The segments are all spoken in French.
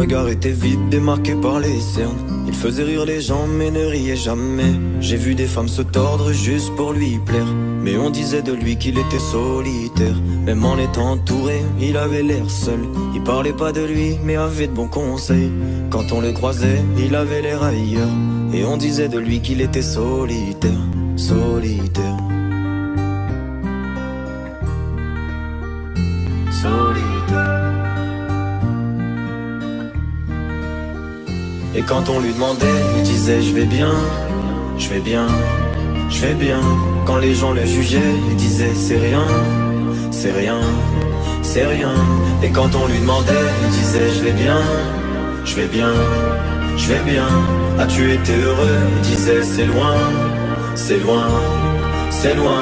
regard était vide, démarqué par les cernes. Il faisait rire les gens mais ne riait jamais. J'ai vu des femmes se tordre juste pour lui plaire, mais on disait de lui qu'il était solitaire. Même en étant entouré, il avait l'air seul. Il parlait pas de lui mais avait de bons conseils. Quand on le croisait, il avait l'air ailleurs, et on disait de lui qu'il était solitaire, solitaire, solitaire. Et quand on lui demandait, il disait je vais bien, je vais bien, je vais bien. Quand les gens le jugeaient, il disait c'est rien, c'est rien, c'est rien. Et quand on lui demandait, il disait je vais bien, je vais bien, je vais bien. As-tu été heureux? Il disait c'est loin, c'est loin, c'est loin.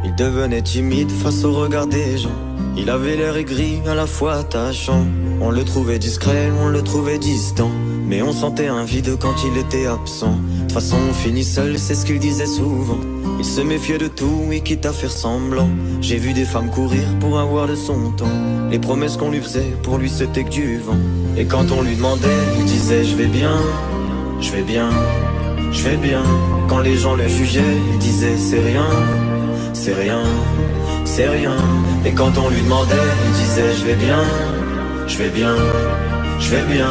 Il devenait timide face au regard des gens. Il avait l'air aigri, à la fois attachant. On le trouvait discret, on le trouvait distant, mais on sentait un vide quand il était absent. De toute façon on finit seul, c'est ce qu'il disait souvent. Il se méfiait de tout et quitte à faire semblant. J'ai vu des femmes courir pour avoir de son temps. Les promesses qu'on lui faisait, pour lui c'était que du vent. Et quand on lui demandait, il disait je vais bien, je vais bien, je vais bien. Quand les gens le jugeaient, il disait c'est rien, c'est rien, c'est rien. Et quand on lui demandait, il disait je vais bien, je vais bien, je vais bien.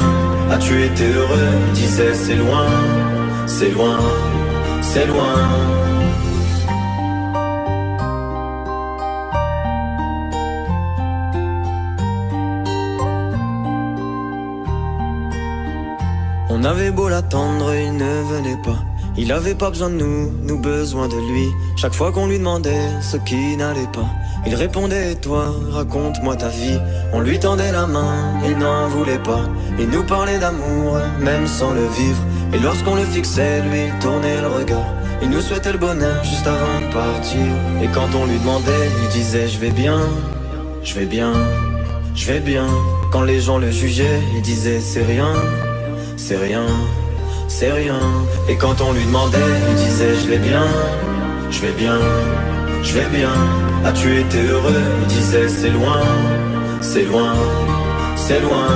As-tu été heureux? Il disait c'est loin, c'est loin, c'est loin. On avait beau l'attendre, il ne venait pas. Il avait pas besoin de nous, nous besoin de lui. Chaque fois qu'on lui demandait ce qui n'allait pas, il répondait toi, raconte-moi ta vie. On lui tendait la main, il n'en voulait pas. Il nous parlait d'amour, même sans le vivre. Et lorsqu'on le fixait, lui il tournait le regard. Il nous souhaitait le bonheur juste avant de partir. Et quand on lui demandait, il disait je vais bien, je vais bien, je vais bien. Quand les gens le jugeaient, il disait c'est rien, c'est rien, c'est rien. Et quand on lui demandait, il disait je vais bien, je vais bien, je vais bien. As-tu été heureux? Il disait c'est loin, c'est loin, c'est loin.